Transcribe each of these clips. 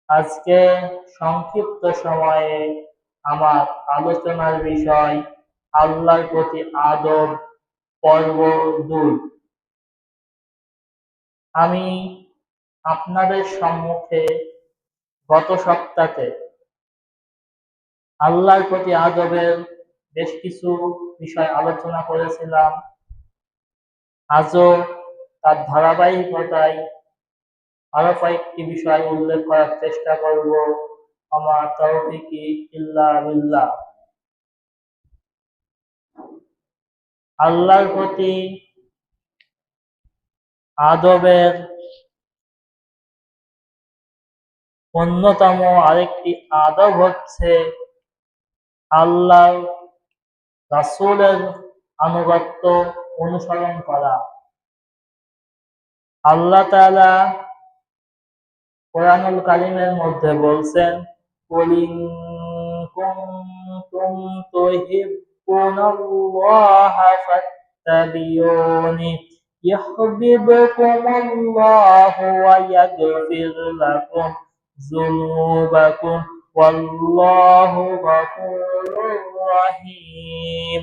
আজকে সংক্ষিপ্ত সময়ে আমার আলোচনার বিষয় আল্লাহর প্রতি আদব পর্ব 2। আমি আপনাদের সম্মুখে গত সপ্তাহে আল্লাহর প্রতি আদবের বেশ কিছু বিষয় আলোচনা করেছিলাম। আজও তার ধারাবাহিকতায় আরো কয়েকটি বিষয় উল্লেখ করার চেষ্টা করব। আমার তৌফিকি ইল্লা বিল্লাহ। আল্লাহর প্রতি আদবের অন্যতম আরেকটি আদব হচ্ছে আল্লাহ রাসূলের আনুগত্য অনুসরণ করা। আল্লাহ তাআলা কোরআনুল কারীমের মধ্যে বলছেন, কুল ইন কুনতুম তুহিব্বুনাল্লাহা ফাত্তাবিউনি ইউহিব্বুকুমুল্লাহু ওয়া ইয়াগফির লাকুম যুনুবাকুম ওয়াল্লাহু গফুরুর রহিম।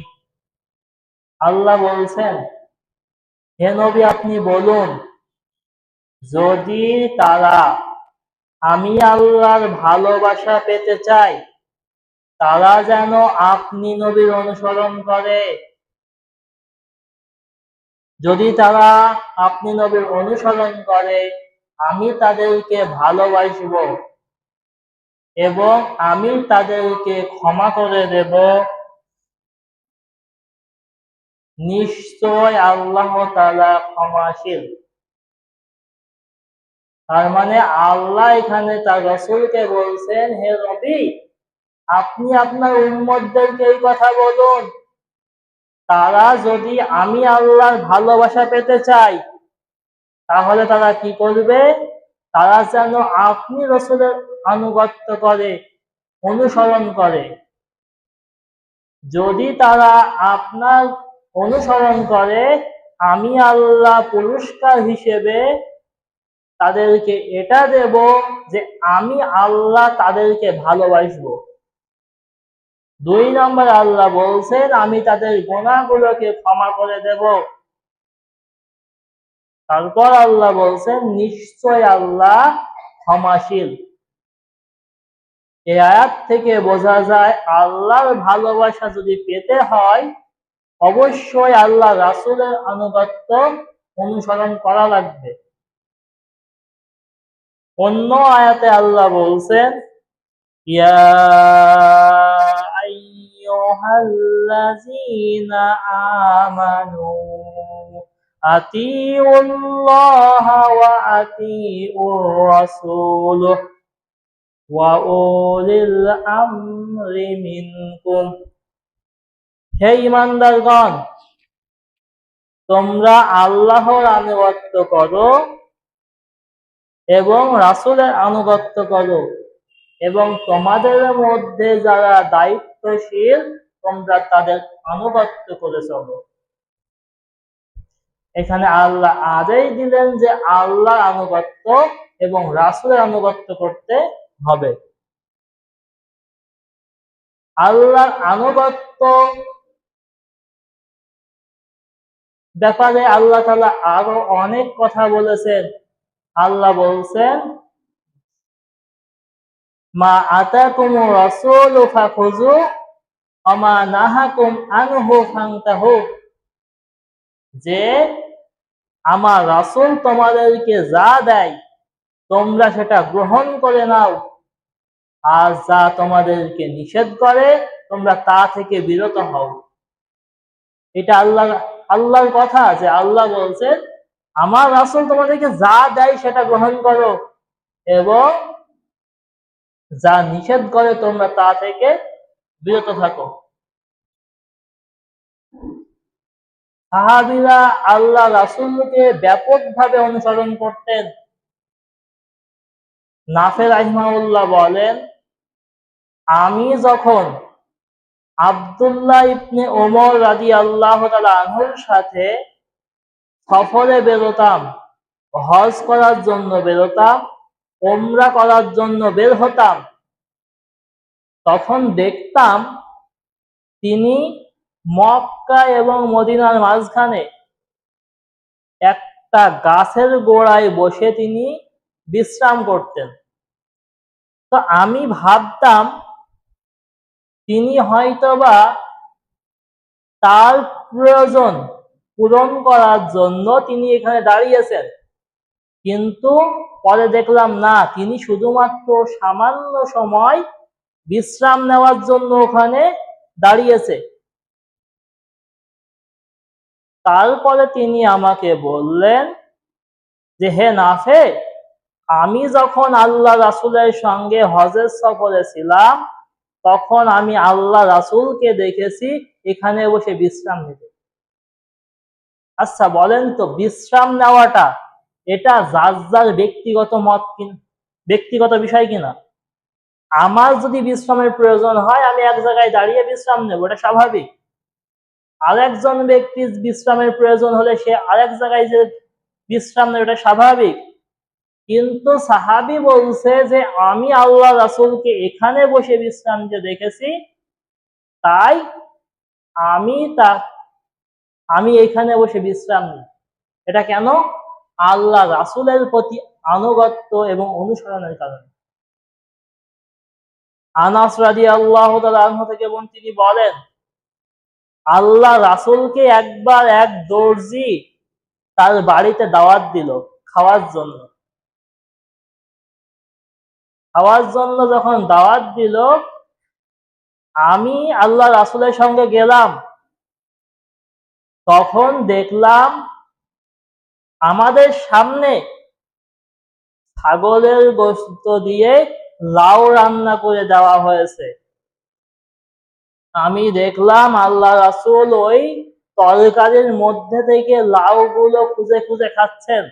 আল্লাহ বলছেন, হে নবী আপনি বলুন, যদি তারা আমি আল্লাহর ভালোবাসা পেতে চায় তারা যেন আপনি নবীর অনুসরণ করে। যদি তারা আপনি নবীর অনুসরণ করে আমি তাদেরকে ভালোবাসব এবং আমি তাদেরকে ক্ষমা করে দেব। নিশ্চয় আল্লাহ তাআলা ক্ষমাশীল। তার মানে আল্লাহ এখানে তার রাসূলকে বলছেন, হে নবী আপনি আপনার উম্মতদেরকে এই কথা বলুন, তারা যদি আমি আল্লাহর ভালোবাসা পেতে চায় তাহলে তারা কি করবে? তারা যেন আপনি রাসূলের আনুগত্য করে, অনুসরণ করে। যদি তারা আপনার অনুসরণ করে আমি আল্লাহ পুরস্কার হিসেবে তাদেরকে এটা দেব যে আমি আল্লাহ তাদেরকে ভালোবাসবো। 2 নম্বর আল্লাহ বলছেন আমি তাদের গুনাহগুলোকে ক্ষমা করে দেব। তারপর আল্লাহ বলছেন নিশ্চয় আল্লাহ ক্ষমাশীল। এই আয়াত থেকে বোঝা যায় আল্লাহর ভালোবাসা যদি পেতে হয় অবশ্যই আল্লাহ রাসূলের আনুগত্য অনুসরণ করা লাগবে। অন্য আয়াতে আল্লাহ বলছেন, ইয়া আইয়ুহাল্লাযীনা আমানু আতিউল্লাহা ওয়া আতিউর রাসূল ওয়া উলিল আমরি মিনকুম। হে ঈমানদারগণ, তোমরা আল্লাহর আনুগত্য করো এবং রাসূলের আনুগত্য করো এবং তোমাদের মধ্যে যারা দায়িত্বশীল তোমরা তাদের আনুগত্য করে চলো। এখানে আল্লাহ আদেশ দিলেন যে আল্লাহর আনুগত্য এবং রাসূলের আনুগত্য করতে হবে। আল্লাহর আনুগত্য ব্যাপারে আল্লাহ তাআলা আরো অনেক কথা বলেছেন। আল্লাহ বলছেন, মা আতাকুমুর রাসূলু ফাখুযু ওয়া মা নাহাকুম আনহু ফান্তাহু। যে আমার রাসূল তোমাদেরকে যা দেয় তোমরা সেটা গ্রহণ করে নাও, আর যা তোমাদেরকে নিষেধ করে তোমরা তা থেকে বিরত হও। এটা আল্লাহর কথা যে আল্লাহ বলছেন আমার রাসূল তোমাদেরকে যা দেয় সেটা গ্রহণ করো এবং যা নিষেধ করে তোমরা তা থেকে বিরত থাকো। সাহাবীরা আল্লাহ রাসূলকে ব্যাপকভাবে অনুসরণ করতেন। নাফে রাহিমাহুল্লাহ বলেন, আমি যখন আব্দুল্লাহ ইবনে ওমর রাদিয়াল্লাহু তাআলা আনহুর সাথে সফরে বেরোতাম, হজ করার জন্য বেরোতাম, উমরা করার জন্য বের হতাম, তখন দেখতাম তিনি মক্কা এবং মদিনার মাঝখানে একটা গাছের গোড়ায় বসে তিনি বিশ্রাম করতেন। তো আমি ভাবতাম তিনি হয়তোবা তার প্রয়োজন পূরণ করার জন্য তিনি এখানে দাঁড়িয়েছেন, কিন্তু পরে দেখলাম না, তিনি শুধুমাত্র সামান্য সময় বিশ্রাম নেওয়ার জন্য ওখানে দাঁড়িয়েছে। তারপরে তিনি আমাকে বললেন যে, হে নাফে, আমি যখন আল্লাহ রাসূলের সঙ্গে হজের সফরে ছিলাম, তখন আমি আল্লাহ রাসূলকে দেখেছি এখানে বসে বিশ্রাম নিতে। আচ্ছা বলেন তো, বিশ্রাম নেওয়াটা এটা যার যার ব্যক্তিগত মত ব্যক্তিগত বিষয় কিনা? আমার যদি বিশ্রামের প্রয়োজন হয়, আমি এক জায়গায় দাঁড়িয়ে বিশ্রাম নেব, এটা স্বাভাবিক। আরেকজন ব্যক্তির বিশ্রামের প্রয়োজন হলে সে আরেক জায়গায় যে বিশ্রাম নেবে, এটা স্বাভাবিক। কিন্তু সাহাবী বলছে যে আমি আল্লাহ রাসূলকে এখানে বসে বিশ্রাম নিতে দেখেছি, তাই আমি এখানে বসে বিশ্রাম নিই। এটা কেন? আল্লাহ রাসূলের প্রতি আনুগত্য এবং অনুসরণের কারণে। আনাস রাদিয়াল্লাহু তাআলা আনহু থেকে তিনি বলেন, আল্লাহ রাসূলকে একবার এক দর্জি তার বাড়িতে দাওয়াত দিল খাওয়ার জন্য। যখন দাওয়াত দিল, আমি আল্লাহ রাসূলের সঙ্গে গেলাম। তখন দেখলাম আমাদের সামনে ছাগলের গোশত দিয়ে লাউ রান্না করে দেওয়া হয়েছে। আমি দেখলাম আল্লাহ রাসূল ওই তরকারির মধ্যে থেকে লাউ গুলো খুঁজে খুঁজে খাচ্ছেন।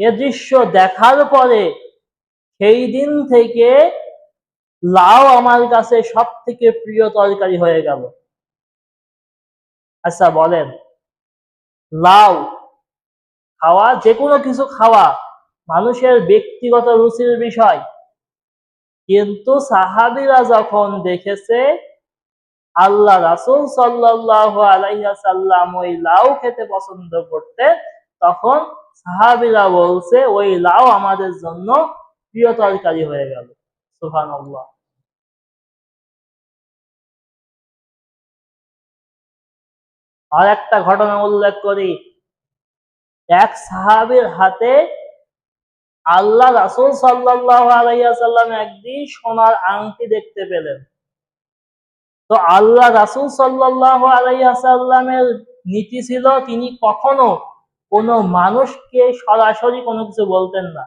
এ দৃশ্য দেখার পরে সেই দিন থেকে লাউ আমার কাছে সব থেকে প্রিয় তরকারি হয়ে গেল। আচ্ছা বলেন, লাউ খাওয়া, যে কোনো কিছু খাওয়া মানুষের ব্যক্তিগত রুচির বিষয়, কিন্তু সাহাবীরা যখন দেখেছে আল্লাহ রাসূল সাল্লাল্লাহু আলাইহি ওয়াসাল্লাম ওই লাউ খেতে পছন্দ করতেন, তখন সাহাবীরা বলছে ওই লাউ আমাদের জন্য প্রিয় তরকারি হয়ে গেল। সুবহানাল্লাহ। আর একটা ঘটনা উল্লেখ করি, এক সাহাবীর হাতে আল্লাহ রাসূল সাল্লাল্লাহু আলাইহি ওয়াসাল্লাম একদিন সোনার আংটি দেখতে পেলেন। তো আল্লাহ রাসূল সাল্লাল্লাহু আলাইহি ওয়াসাল্লামের নীতি ছিল তিনি কখনো কোনো মানুষকে সরাসরি কোনো কিছু বলতেন না।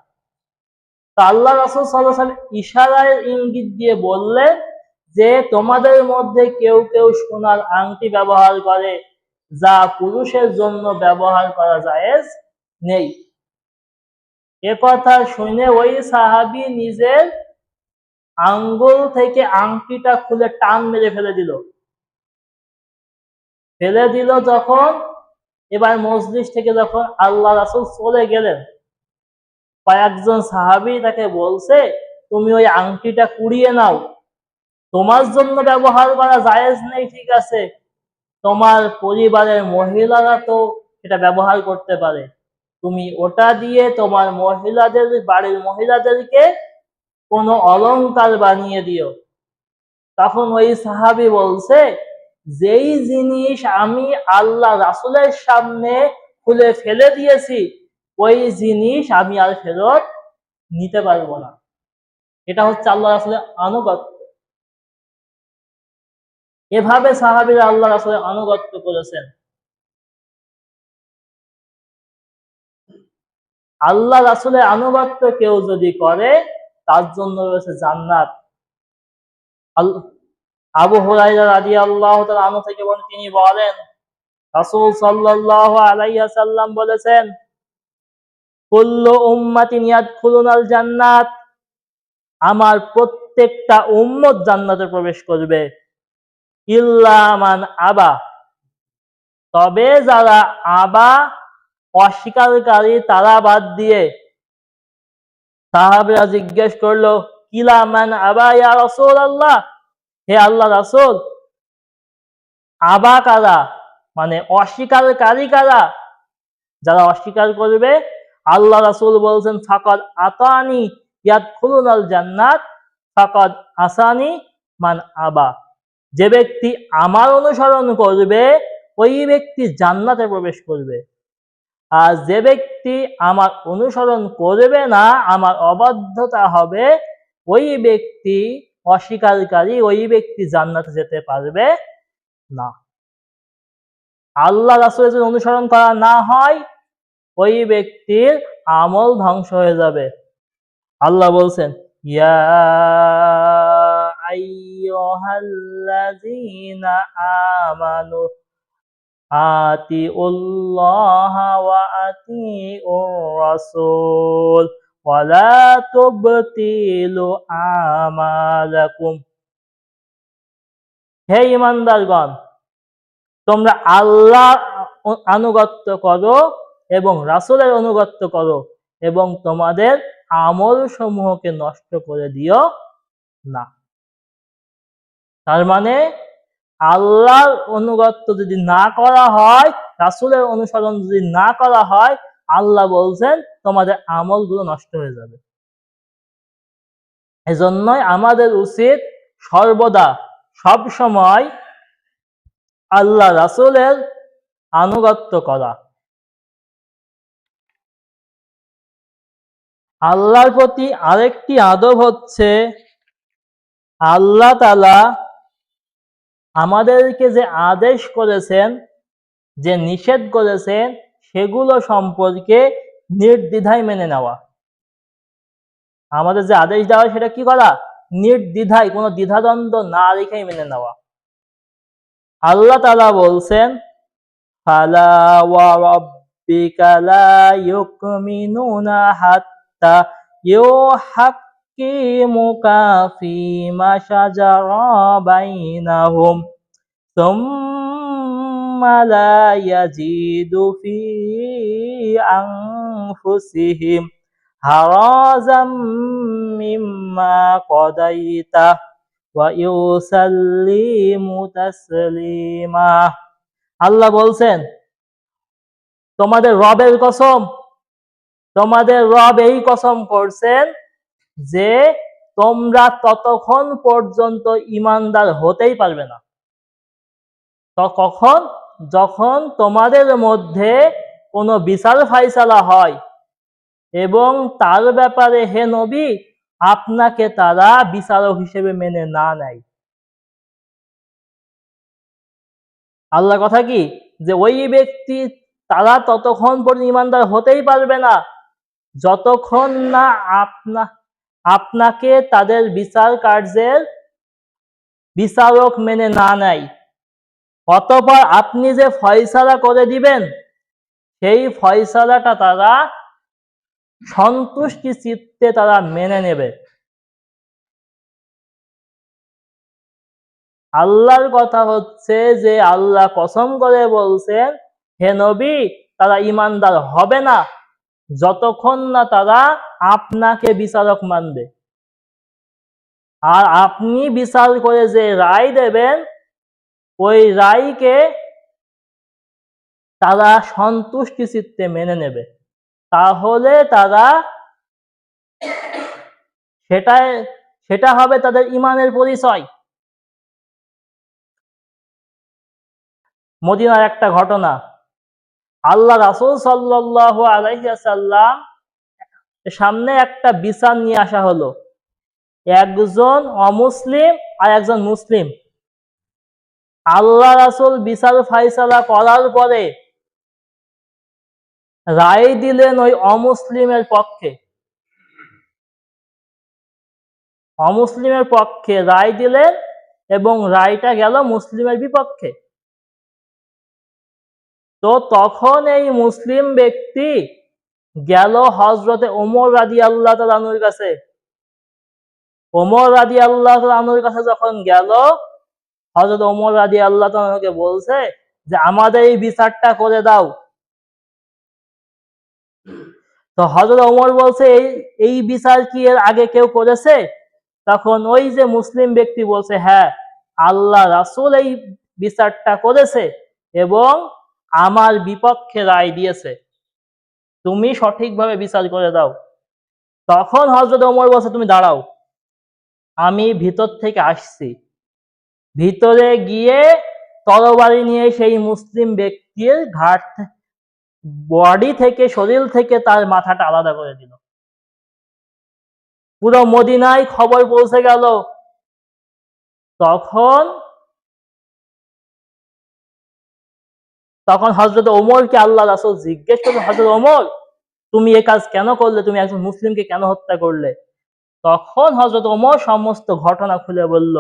তো আল্লাহ রাসূল সাল্লাল্লাহু আলাইহি ওয়াসাল্লাম ইশারায় ইঙ্গিত দিয়ে বললেন যে তোমাদের মধ্যে কেউ কেউ সোনার আংটি ব্যবহার করে যা পুরুষের জন্য ব্যবহার করা জায়েজ নেই। এ কথা শুনে ওই সাহাবী নিজের আঙ্গুল থেকে আংটিটা খুলে টান মেরে ফেলে দিল। যখন এবার মজলিস থেকে যখন আল্লাহ রাসূল চলে গেলেন, কয়েকজন সাহাবী তাকে বলছে তুমি ওই আংটিটা কুড়িয়ে নাও, তোমার জন্য ব্যবহার করা জায়েজ নেই ঠিক আছে, তোমার পরিবারের মহিলারা তো এটা ব্যবহার করতে পারে, তুমি ওটা দিয়ে তোমার বাড়ির মহিলাদেরকে কোনো অলংকার বানিয়ে দিও। তখন ওই সাহাবী বলছে যেই জিনিস আমি আল্লাহ রাসূলের সামনে খুলে ফেলে দিয়েছি, ওই জিনিস আমি আর ফেরত নিতে পারবো না। এটা হচ্ছে আল্লাহ রাসূলের আনুগত্য। এভাবে সাহাবীরা আল্লাহ রাসূলের আনুগত্য করেছেন। আল্লাহ রাসূলের আনুগত্য কেউ যদি করে তার জন্য রয়েছে জান্নাত। আবু হুরায়রা রাদিয়াল্লাহু তাআলা আনহু থেকে তিনি বলেন, রাসূল সাল্লাল্লাহু আলাইহি ওয়াসাল্লাম বলেছেন, কুল্লু উম্মাতিন ইয়াদখুলুনাল জান্নাত, আমার প্রত্যেকটা উম্মত জান্নাতে প্রবেশ করবে, ইল্লা মান আবা, তবে যারা আবা অস্বীকারী তারা বাদ দিয়ে সাহাবীরা জিজ্ঞেস করলো, কিলা মান আবা ইয়া রাসূলুল্লাহ, হে আল্লাহ রাসূল, আবা কারা, মানে অস্বীকারী কারা? যারা অস্বীকার করবে। আল্লাহ রাসূল বলছেন, ফাকাদ আতানি ইয়াদখুলুনাল জান্নাত ফাকাদ আসানি মান আবা, যে ব্যক্তি আমার অনুসরণ করবে ওই ব্যক্তি জান্নাতে প্রবেশ করবে, আর যে ব্যক্তি আমার অনুসরণ করবে না, আমার অবাধ্যতা হবে, ওই ব্যক্তি অস্বীকারী, ওই ব্যক্তি জান্নাতে যেতে পারবে না। আল্লাহ রাসূলের যদি অনুসরণ করা না হয়, ওই ব্যক্তির আমল ধ্বংস হয়ে যাবে। আল্লাহ বলছেন, ইয়া আইয়ুহাল্লাযীনা আমানু আতিউল্লাহা ওয়া আতিউর রাসূল ওয়া লা তুবতিলু আমালাকুম। হে ঈমানদারগণ, তোমরা আল্লাহ আনুগত্য করো এবং রাসূলের আনুগত্য করো এবং তোমাদের আমল সমূহকে নষ্ট করে দিও না। তার মানে আল্লাহর অনুগত্য যদি না করা হয়, রাসূলের অনুসরণ যদি না করা হয়, আল্লাহ বলছেন তোমাদের আমলগুলো নষ্ট হয়ে যাবে। এজন্যই আমাদের উচিত সর্বদা সব সময় আল্লাহ রাসূলের আনুগত্য করা। আল্লাহর প্রতি আরেকটি আদব হচ্ছে, আল্লাহ তাআলা আমাদেরকে যে আদেশ করেছেন, যে নিষেধ করেছেন, সেগুলো সম্পর্কে নির্দ্বিধায় মেনে নেওয়া। আমাদের যে আদেশ দেওয়া হয় সেটা কি করা? নির্দ্বিধায়, কোনো দ্বিধাদ্বন্দ্ব না রেখেই মেনে নেওয়া। আল্লাহ তাআলা বলছেন, ফালা ওয়া রাব্বিকা লা ইউমিনুনা হাত্তা ইউহাক্কিমুকা ফীমা শাজারা বাইনাহুম সুম্মা লা ইয়াজিদু ফী আনফুসিহিম হারাজাম মিম্মা কাদাইতা ওয়া ইউসাল্লিমু তাসলিমা। আল্লাহ বলছেন, তোমাদের রবের কসম, তোমাদের রব এই কসম করছেন যে তোমরা ততক্ষণ পর্যন্ত ঈমানদার হতেই পারবে না। তো কখন? যখন তোমাদের মধ্যে কোনো বিচার ফাইসালা হয় এবং তার ব্যাপারে হে নবী আপনাকে তারা বিচারক হিসেবে মেনে না নেয়। আল্লাহর কথা কি, যে ওই ব্যক্তি তারা ততক্ষণ পর্যন্ত ঈমানদার হতেই পারবে না যতক্ষণ না আপনাকে তাদের বিচার কার্যের বিচারক মেনে না নেয়। অতঃপর আপনি যে ফয়সালা করে দিবেন, সেই ফয়সালাটা তারা সন্তুষ্টি চিত্তে তারা মেনে নেবে। আল্লাহর কথা হচ্ছে যে আল্লাহ কসম করে বলছেন, হে নবী তারা ঈমানদার হবে না যতক্ষণ না তারা আপনাকে বিচারক মানবে। আর আপনি বিচার করে যে রায় দেবেন, ওই রায়কে তারা সন্তুষ্টি চিত্তে মেনে নেবে। তাহলে তারা সেটা হবে তাদের ঈমানের পরিচয়। মদিনার একটা ঘটনা, আল্লাহ রাসূল সাল্লাল্লাহু আলাইহি ওয়াসাল্লাম সামনে একটা বিচার নিয়ে আসা হলো। একজন অমুসলিম আর একজন মুসলিম। আল্লাহ রাসূল বিচার ফাইসালা করার পরে রায় দিলেন ওই অমুসলিমের পক্ষে। অমুসলিমের পক্ষে রায় দিলেন এবং রায়টা গেল মুসলিমের বিপক্ষে। তো তখন এই মুসলিম ব্যক্তি গেল হযরতে ওমর রাদিয়াল্লাহু তাআলা আনহুর কাছে। ওমর রাদিয়াল্লাহু তাআলা আনহুর কাছে যখন গেল, হযরত ওমর রাদিয়াল্লাহু তাআলা আনহুকে বলছে যে আমাদের এই বিচারটা করে দাও। তো হযরত ওমর বলছে, এই এই বিচার কি এর আগে কেউ করেছে? তখন ওই যে মুসলিম ব্যক্তি বলছে, হ্যাঁ, আল্লাহ রাসূল এই বিচারটা করেছে এবং আমার বিপক্ষে রায় দিয়েছে, তুমি সঠিকভাবে বিচার করে দাও। তখন হযরত ওমর বলছে, তুমি দাঁড়াও, আমি ভিতর থেকে আসছি। ভিতরে গিয়ে তরবারি নিয়ে সেই মুসলিম ব্যক্তির ঘাট, বডি থেকে, শরীর থেকে তার মাথাটা আলাদা করে দিল। পুরো মদিনায় খবর পৌঁছে গেল। তখন তখন হযরত ওমরকে আল্লাহ রাসূল জিজ্ঞেস করলেন, হযরত ওমর, তুমি এই কাজ কেন করলে? তুমি একজন মুসলিমকে কেন হত্যা করলে? তখন হযরত ওমর সমস্ত ঘটনা খুলে বলল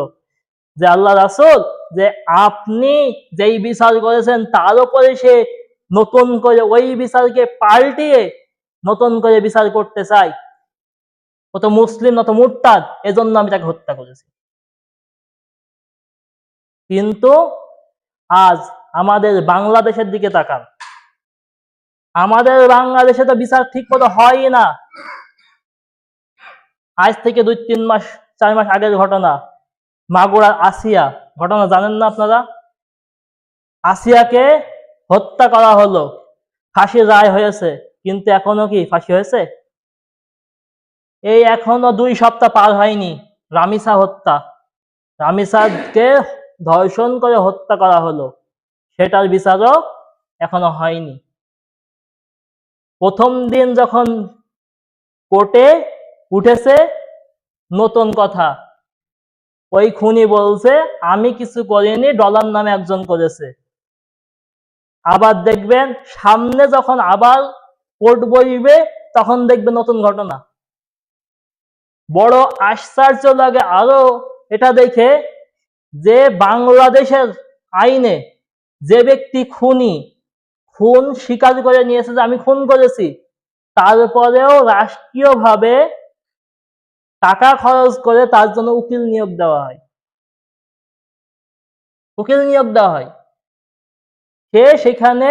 যে, আল্লাহ রাসূল, যে আপনি যেই বিচার করেছেন তার উপরে সে নতুন করে ওই বিচারকে পাল্টিয়ে নতুন করে বিচার করতে চায়, ও তো মুসলিম না, তো মুরতাদ, এজন্য আমি তাকে হত্যা করেছি। কিন্তু আজ আমাদের বাংলাদেশের দিকে তাকান, আমাদের বাংলাদেশে তো বিচার ঠিক মতো হয়ই না। আজ থেকে 2-3 মাস 4 মাস আগের ঘটনা, মাগুরার আসিয়া ঘটনা জানেন না আপনারা? আসিয়াকে হত্যা করা হলো, ফাঁসির রায় হয়েছে, কিন্তু এখনো কি ফাঁসি হয়েছে? এই এখনো 2 সপ্তাহ পার হয়নি রামিসা হত্যা, রামিসাকে ধর্ষণ করে হত্যা করা হলো, সেটার বিচারও এখনো হয়নি। প্রথম দিন যখন কোর্টে উঠেছে নতুন কথা, ওই খুনি বলছে আমি কিছু করিনি, ডলার নামে একজন করেছে। আবার দেখবেন সামনে যখন আবার কোর্ট বসবে তখন দেখবেন নতুন ঘটনা। বড় আশ্চর্য লাগে আরো এটা দেখে যে বাংলাদেশের আইনে যে ব্যক্তি খুনি, খুন স্বীকার করে নিয়েছে যে আমি খুন করেছি, তারপরেও রাষ্ট্রীয়ভাবে টাকা খরচ করে তার জন্য উকিল নিয়োগ দেওয়া হয়। উকিল নিয়োগ দেওয়া হয়, সে সেখানে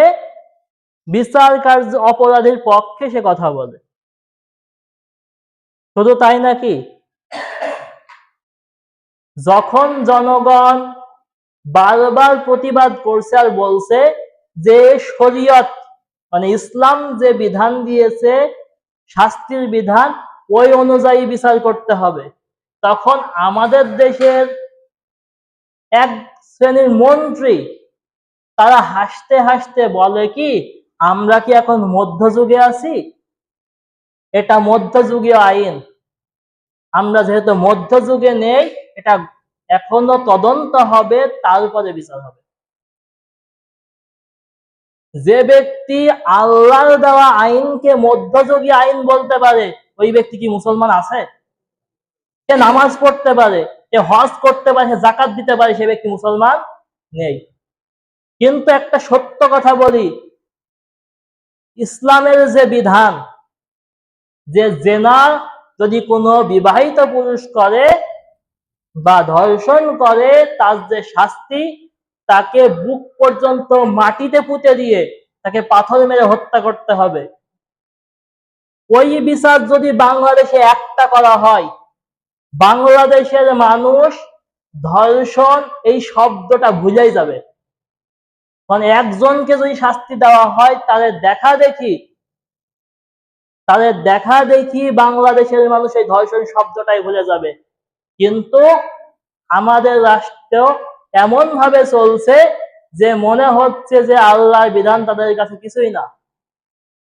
বিচার কার্য অপরাধীর পক্ষে সে কথা বলে। শুধু তাই নাকি, যখন জনগণ বারবার প্রতিবাদ করছে আর বলছে যে শরীয়ত মানে ইসলাম যে বিধান দিয়েছে, শাস্তির বিধান, ওই অনুযায়ী বিচার করতে হবে, তখন আমাদের দেশের এক শ্রেণীর মন্ত্রী তারা হাসতে হাসতে বলে কি, আমরা কি এখন মধ্যযুগে আছি? এটা মধ্যযুগীয় আইন, আমরা যেহেতু মধ্যযুগে নেই, এটা এখনো তদন্ত হবে, তারপরে বিচার হবে। যে ব্যক্তি আল্লাহর দেওয়া আইনকে মধ্যযুগী আইন বলতে পারে, ওই ব্যক্তি কি মুসলমান আছে? সে নামাজ পড়তে পারে, সে হজ করতে পারে, সে যাকাত দিতে পারে, সে ব্যক্তি মুসলমান নেই। কিন্তু একটা সত্য কথা বলি, ইসলামের যে বিধান, যে জেনা যদি কোনো বিবাহিত পুরুষ করে বা ধর্ষণ করে, তার যে শাস্তি, তাকে বুক পর্যন্ত মাটিতে পুঁতে দিয়ে তাকে পাথর মেরে হত্যা করতে হবে। ওই বিচার যদি বাংলাদেশে একটা করা হয়, বাংলাদেশের মানুষ ধর্ষণ এই শব্দটা ভুলেই যাবে। মানে একজনকে যদি শাস্তি দেওয়া হয়, তাদের দেখা দেখি বাংলাদেশের মানুষ এই ধর্ষণ শব্দটাই ভুলে যাবে। কিন্তু আমাদের রাষ্ট্র এমন ভাবে চলছে যে মনে হচ্ছে যে আল্লাহর বিধান তাদের কাছে কিছুই না।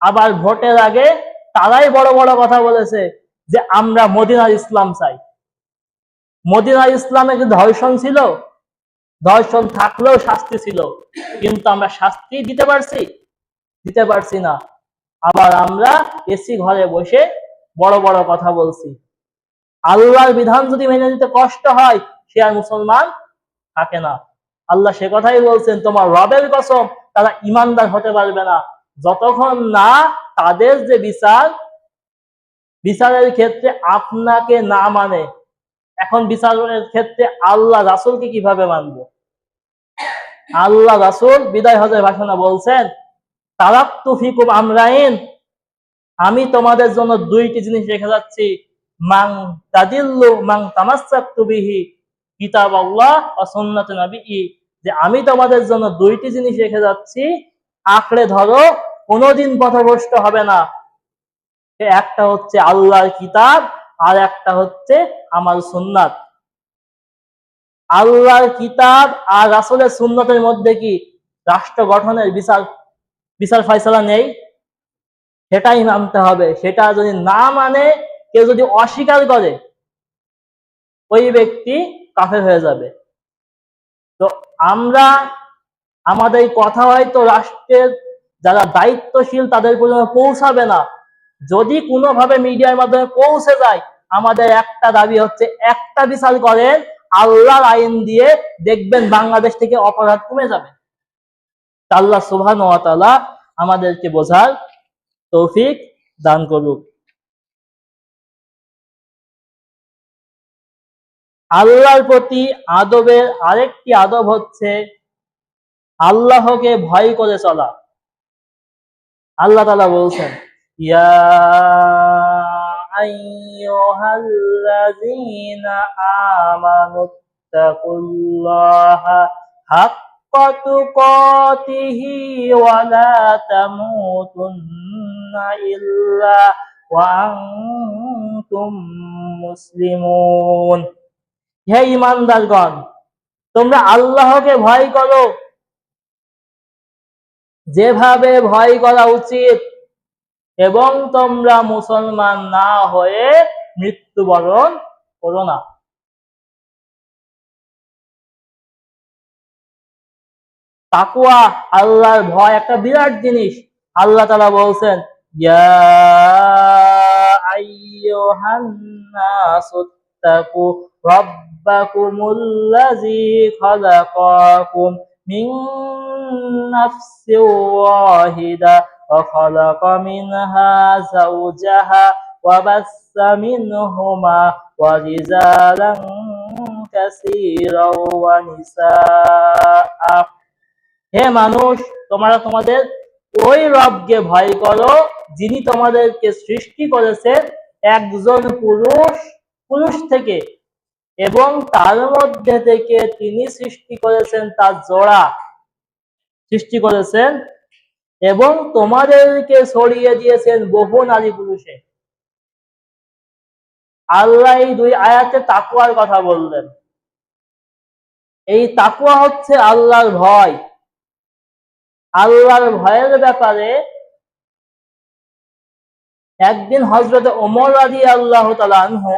আবার ভোটের আগে তারাই বড় বড় কথা বলেছে যে আমরা মদিনার ইসলাম চাই। মদিনার ইসলামে কি ধর্ষণ ছিল? ধর্ষণ থাকলেও শাস্তি ছিল, কিন্তু আমরা শাস্তি দিতে পারছি না। আবার আমরা এসি ঘরে বসে বড় বড় কথা বলছি। আল্লাহর বিধান যদি মেনে নিতে কষ্ট হয়, সে আর মুসলমান থাকে না। আল্লাহ সে কথাই বলছেন, তোমার রবের কসম, তারা ইমানদার হতে পারবে না যতক্ষণ না তাদের যে বিচারের ক্ষেত্রে আপনাকে না মানে। এখন বিচারের ক্ষেত্রে আল্লাহ রাসূলকে কিভাবে মানবো? আল্লাহ রাসূল বিদায় হজের ভাষণে বলছেন, তারাক্তু ফিকুম আমরাইন, আমি তোমাদের জন্য দুইটি জিনিস রেখে যাচ্ছি, মাং তাদিল্লু মাং তামাসসাকতু বিহি কিতাবাল্লাহ ওয়া সুন্নাতি নবিয়্যি, যে আমি তোমাদের জন্য দুইটি জিনিস রেখে যাচ্ছি, আঁকড়ে ধরো, কোনোদিন পথভ্রষ্ট হবে না। একটা হচ্ছে আল্লাহর কিতাব, আর একটা হচ্ছে আমার সুন্নাত। আল্লাহর কিতাব আর রাসূলের সুন্নতের মধ্যে কি রাষ্ট্র গঠনের বিচার ফয়সালা নেই? সেটাই মানতে হবে। সেটা যদি না মানে, কেউ যদি অস্বীকার করে, ওই ব্যক্তি কাফের হয়ে যাবে। তো আমরা, আমাদের কথা হয়তো রাষ্ট্রের যারা দায়িত্বশীল তাদের পর্যন্ত পৌঁছাবে না, যদি কোনোভাবে মিডিয়ার মাধ্যমে পৌঁছে যায়, আমাদের একটা দাবি হচ্ছে, একটা বিচার করেন আল্লাহর আইন দিয়ে, দেখবেন বাংলাদেশ থেকে অপরাধ কমে যাবে। আল্লাহ সুবহানাহু ওয়া তাআলা আমাদেরকে বোঝার তৌফিক দান করুক। আল্লাহর প্রতি আদবের আরেকটি আদব হচ্ছে আল্লাহকে ভয় করে চলা। আল্লাহ তাআলা বলছেন, ইয়া আইয়ুহাল্লাযীনা আমানুত্তাকুল্লাহা হাক্কা তুকাতিহি ওয়া লা তামুতুন্না ইল্লা ওয়া আনতুম মুসলিমুন। হে ঈমানদারগণ, তোমরা আল্লাহকে ভয় করো যেভাবে ভয় করা উচিত, এবং তোমরা মুসলমান না হয়ে মৃত্যুবরণ করো না। তাকওয়া, আল্লাহর ভয় একটা বিরাট জিনিস। আল্লাহ তাআলা বলছেন, ইয়া আইয়ুহান নাসুত্তাকু রাব্বাকুমুল্লাযী খালাকাকুম মিন নাফসিন ওয়াহিদা ওয়া খালাকা মিনহা যাওজাহা ওয়া বাসসা মিনহুমা রিজালান কাসীরান ওয়া নিসাআ। হে মানুষ, তোমরা তোমাদের ওই রবকে ভয় করো যিনি তোমাদেরকে সৃষ্টি করেছেন একজন পুরুষ থেকে, এবং তার মধ্যে থেকে তিনি সৃষ্টি করেছেন তার জোড়া সৃষ্টি করেছেন, এবং তোমাদেরকে ছড়িয়ে দিয়েছেন বহু নারী পুরুষে। আল্লাহ এই দুই আয়াতে তাকওয়ার কথা বললেন। এই তাকওয়া হচ্ছে আল্লাহর ভয়। আল্লাহর ভয়ের ব্যাপারে একদিন হযরত ওমর রাদিয়াল্লাহু তাআলা আনহু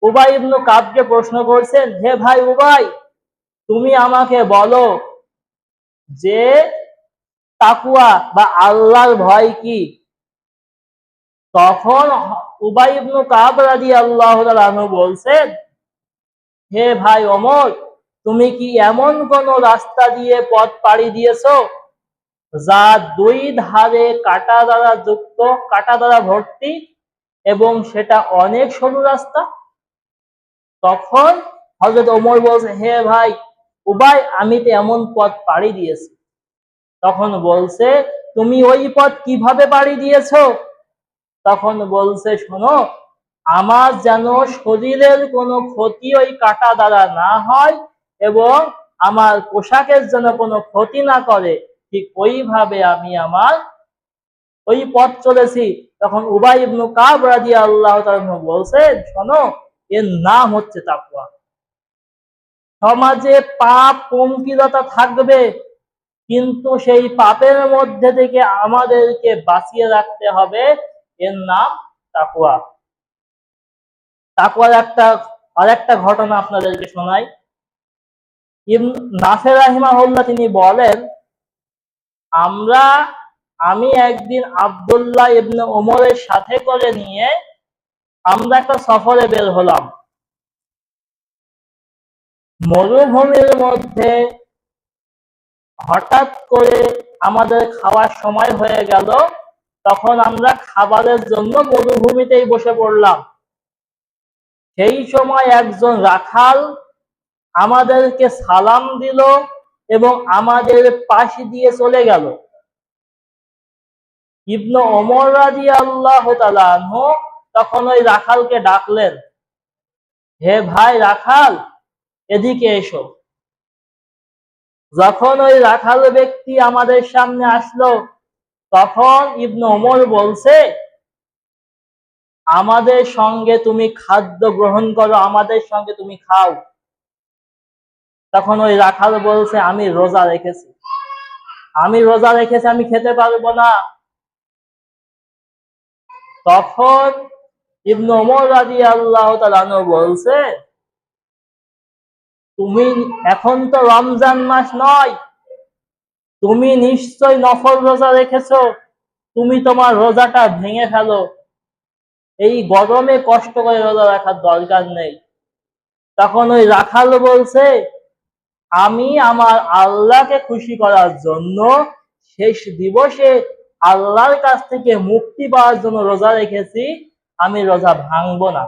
উবাই ইবনে কাবকে প্রশ্ন করছেন, হে ভাই উবাই, তুমি আমাকে বলো যে তাকওয়া বা আল্লাহর ভয় কি? তখন উবাই ইবনে কাব রাদিয়াল্লাহু তাআলা আনহু বলছেন, হে ভাই ওমর, তুমি কি এমন কোন রাস্তা দিয়ে পথ পাড়ি দিয়েছো যা দুই ধারে কাঁটা দ্বারা যুক্ত, কাঁটা দ্বারা ভর্তি, এবং সেটা অনেক সরু রাস্তা? তখন হযরত ওমর বলছে, হে ভাই উবাই, আমি তো এমন পথ পাড়ি দিয়েছি। তখন বলছে, তুমি ওই পথ কিভাবে পাড়ি দিয়েছো? তখন বলছে, শোনো, আমার যেন শরীরের কোনো ক্ষতি ওই কাঁটা দ্বারা না হয়, এবং আমার পোশাকের যেন কোনো ক্ষতি না করে, ঠিক ওইভাবে আমি আমার ওই পথ চলেছি। তখন উবাই ইবনে কাব রাদিয়াল্লাহু তাআলা বলছেন, শোনো, এর নাম হচ্ছে তাকওয়া। সমাজে পাপ পঙ্কিলতা থাকবে, কিন্তু সেই পাপের মধ্যে থেকে আমাদেরকে বাঁচিয়ে রাখতে হবে, এর নাম তাকওয়া। তাকওয়ার আরেকটা ঘটনা আপনাদেরকে শোনাই। নাফে রাহিমাহুল্লাহ তিনি বলেন, আমি একদিন আব্দুল্লাহ ইবনে ওমরের সাথে করে নিয়ে আমরা একটা সফরে বের হলাম। মরুভূমির মধ্যে হঠাৎ করে আমাদের খাওয়ার সময় হয়ে গেল। তখন আমরা খাবারের জন্য মরুভূমিতেই বসে পড়লাম। সেই সময় একজন রাখাল আমাদেরকে সালাম দিল এবং আমাদের পাশ দিয়ে চলে গেল। ইবনে ওমর রাদিয়াল্লাহু তাআলা আনহু তখন ওই রাখালকে ডাকলেন, হে ভাই রাখাল, এদিকে এসো। যখন ওই রাখাল ব্যক্তি আমাদের সামনে আসলো, তখন ইবনে ওমর বলছে, আমাদের সঙ্গে তুমি খাদ্য গ্রহণ করো, আমাদের সঙ্গে তুমি খাও। তখন ওই রাখাল বলছে, আমি রোজা রেখেছি, আমি খেতে পারবো না। তখন ইবনে ওমর রাদিয়াল্লাহু তাআলা আনহু বলছে, তুমি এখন তো রমজান মাস নয়, তুমি নিশ্চয় নফল রোজা রেখেছো, তুমি তোমার রোজাটা ভেঙে ফেলো, এই গরমে কষ্ট করে রোজা রাখার দরকার নেই। তখন ওই রাখাল বলছে, আমি আমার আল্লাহকে খুশি করার জন্য শেষ দিবসে আল্লাহর কাছ থেকে মুক্তি পাওয়ার জন্য রোজা রেখেছি, আমি রোজা ভাঙবো না।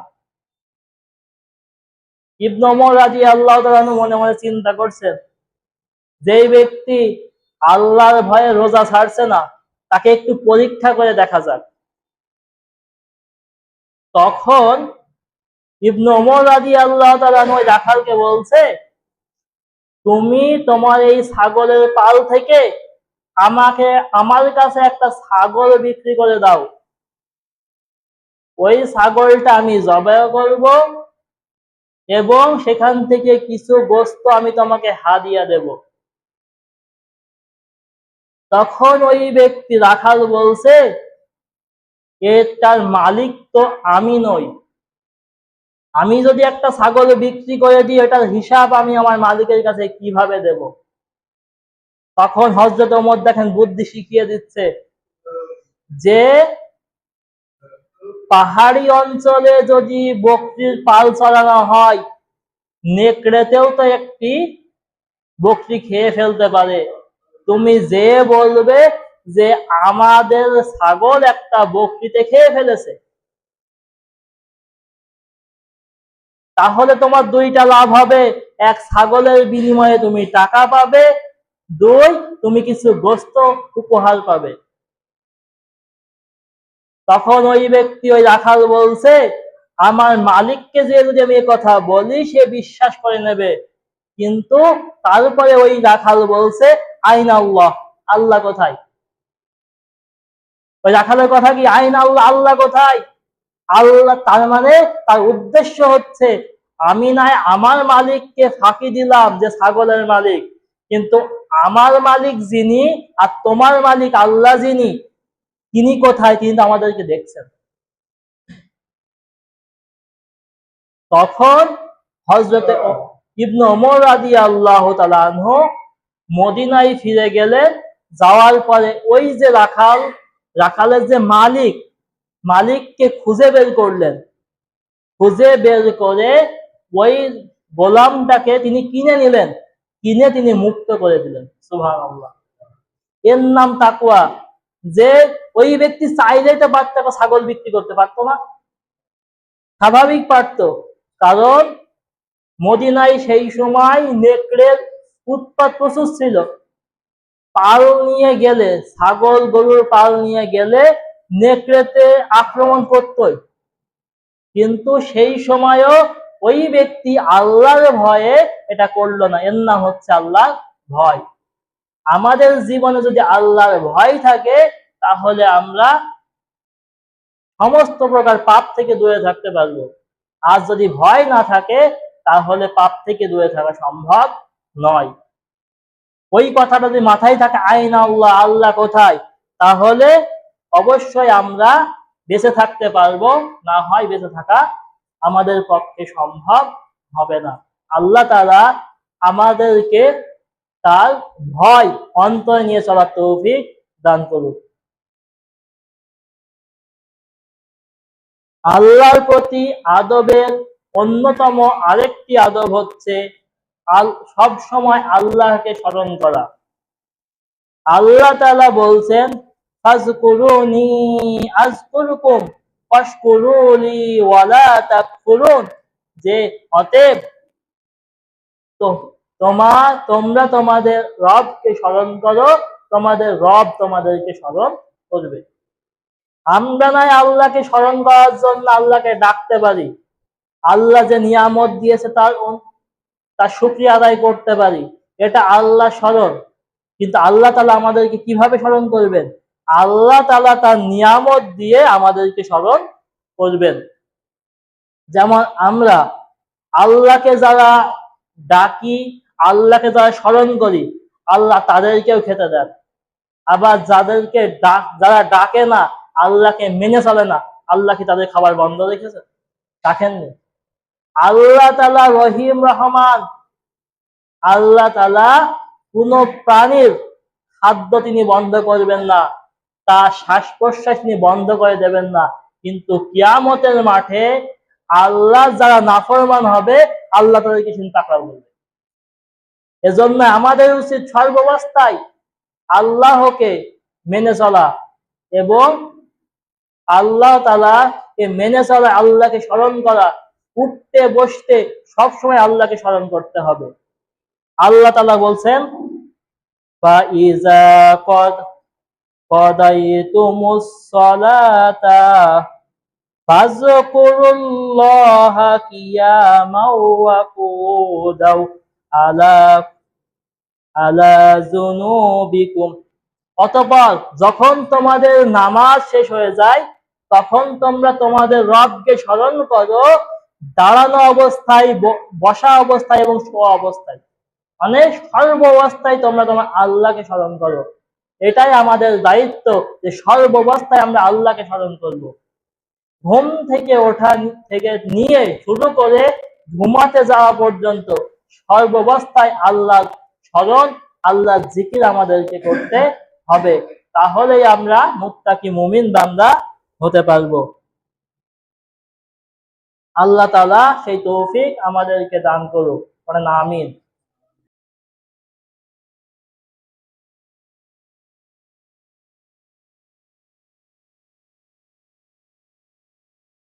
ইবনে ওমর রাদিয়াল্লাহু তাআলা মনে মনে চিন্তা করছেন, যেই ব্যক্তি আল্লাহর ভয়ে রোজা ছাড়ছে না, তাকে একটু পরীক্ষা করে দেখা যাক। তখন ইবনে ওমর রাদিয়াল্লাহু তাআলা ওই রাখালকে বলছে, তুমি তোমার এই ছাগলের পাল থেকে আমার কাছে একটা ছাগল বিক্রি করে দাও, ওই ছাগলটা আমি জবাই করব এবং সেখান থেকে কিছু গোশত আমি তোমাকে হাদিয়া দেব। তখন ওই ব্যক্তি রাখাল বলছে, এটার মালিক তো আমি নই, আমি যদি একটা ছাগল বিক্রি করে দিই, এটার হিসাব আমি আমার মালিকের কাছে কিভাবে দেব? তখন হযরত ওমর দেখেন বুদ্ধি শিখিয়ে দিচ্ছে, যে পাহাড়ি অঞ্চলে যদি বকরির পাল চড়ানো হয়, নেকড়েতেও তো একটি বকরি খেয়ে ফেলতে পারে, তুমি যে বলবে যে আমাদের ছাগল একটা বকরিতে খেয়ে ফেলেছে, তাহলে তোমার দুইটা লাভ হবে, এক, ছাগলের বিনিময়ে তুমি টাকা পাবে, দুই, তুমি কিছু গোশত উপহার পাবে। তখন ওই ব্যক্তি, ওই রাখাল বলছে, আমার মালিককে যে যদি আমি কথা বলি, সে বিশ্বাস করে নেবে। কিন্তু তারপরে ওই রাখাল বলছে, আইন আল্লাহ, আল্লাহ কোথায়? ওই রাখালের কথা কি, আইন আল্লাহ, আল্লাহ কোথায়? আল্লাহ, তার মানে তার উদ্দেশ্য হচ্ছে, আমি নাই আমার মালিককে ফাঁকি দিলাম যে ছাগলের মালিক, কিন্তু আমার মালিক যিনি আর তোমার মালিক আল্লাহ যিনি, তিনি কোথায়? তিনি তো আমাদেরকে দেখছেন। তখন হযরতে ইবনে ওমর রাদিয়াল্লাহু তাআলা আনহু মদিনায় ফিরে গেলেন। যাওয়ার পরে ওই যে রাখালের যে মালিককে খুঁজে বের করলেন, খুঁজে বের করে ওই গোলামটাকে তিনি কিনে নিলেন, কিনে তিনি মুক্ত করে দিলেন। সুবহানাল্লাহ, এর নাম তাকওয়া। যে ওই ব্যক্তি চাইলেই তো পারত ছাগল বিক্রি করতে, পারতো না? স্বাভাবিক পারতো, কারণ মদিনায় সেই সময় নেকড়ের উৎপাত প্রচুর ছিল। পাল নিয়ে গেলে, ছাগল গরুর পাল নিয়ে গেলে নেকড়েতে আক্রমণ করতই, কিন্তু সেই সময়ও ওই ব্যক্তি আল্লাহর ভয়ে এটা করলো না। এর নাম হচ্ছে আল্লাহর ভয়। আমাদের জীবনে যদি আল্লাহর ভয় থাকে, তাহলে আমরা সমস্ত প্রকার পাপ থেকে দূরে থাকতে পারবো। আর যদি ভয় না থাকে, তাহলে পাপ থেকে দূরে থাকা সম্ভব নয়। ওই কথাটা যদি মাথায় থাকে, আইন আল্লাহ, আল্লাহ কোথায়, তাহলে অবশ্যই আমরা বেঁচে থাকতে পারবো, না হয় বেঁচে থাকা আমাদের পক্ষে সম্ভব হবে না। আল্লাহ তাআলা আমাদেরকে তার ভয় অন্তরে নিয়ে চলার তৌফিক দান করুন। আল্লাহর প্রতি আদবের অন্যতম আরেকটি আদব হচ্ছে সব সময় আল্লাহকে স্মরণ করা। আল্লাহ তাআলা বলছেন, ফাজকুরুনি আযকুরকুম ওয়াশকুরুলি ওয়ালা তাকফুরুন, যে অতএব তোমরা তোমাদের রবকে স্মরণ করো, তোমাদের রব তোমাদেরকে স্মরণ করবে। আমরা নয় আল্লাহকে স্মরণ করার জন্য আল্লাহকে ডাকতে পারি, আল্লাহ যে নিয়ামত দিয়েছে তার শুকরিয়া আদায় করতে পারি, এটা আল্লাহ স্মরণ। কিন্তু আল্লাহ তাআলা আমাদেরকে কিভাবে স্মরণ করবেন? আল্লাহ তাআলা তার নিয়ামত দিয়ে আমাদেরকে স্মরণ করবেন। যেমন আমরা আল্লাহকে যারা ডাকি, আল্লাহকে যারা স্মরণ করি, আল্লাহ তাদেরকেও খেতে দেন। আবার যারা ডাকে না, আল্লাহকে মেনে চলে না, আল্লাহ কি তাদের খাবার বন্ধ রেখেছে? রাখেননি। আল্লাহ তাআলা রহিম রহমান, আল্লাহ তাআলা কোন প্রাণীর খাদ্য তিনি বন্ধ করবেন না, তার শ্বাস প্রশ্বাস তিনি বন্ধ করে দেবেন না। কিন্তু কিয়ামতের মাঠে আল্লাহ যারা নাফরমান হবে, আল্লাহ তাদেরকে কিন্তু তাকড়াও করবে। এজন্য আমাদের উচিত সর্বাবস্থায় আল্লাহকে মেনে চলা এবং আল্লাহ তাআলাকে মেনে চলা, আল্লাহকে স্মরণ করা, উঠতে বসতে সবসময় আল্লাহকে স্মরণ করতে হবে। আল্লাহ তাআলা বলছেন, ফাইজা কদাইতুমুস সালাতা ফাযকুরুল্লাহা কিয়ামাও ওয়া কুদাও আলা আলা যুনুবিকুম। অতঃপর যখন তোমাদের নামাজ শেষ হয়ে যায়, তখন তোমরা তোমাদের রবকে স্মরণ করো, দাঁড়ানো অবস্থায়, বসা অবস্থায় এবং শোয়া অবস্থায়, মানে সর্ব অবস্থায় তোমরা তোমার আল্লাহকে স্মরণ করো। এটাই আমাদের দায়িত্ব, যে সর্বাবস্থায় আমরা আল্লাহকে স্মরণ করব। ঘুম থেকে ওঠা থেকে নিয়ে শুরু করে ঘুমাতে যাওয়া পর্যন্ত সর্বাবস্থায় আল্লাহ স্মরণ, আল্লাহ জিকির আমাদেরকে করতে হবে। তাহলেই আমরা মুত্তাকি মুমিন বান্দা হতে পারবো। আল্লাহ তাআলা সেই তৌফিক আমাদেরকে দান করুক। আমিন।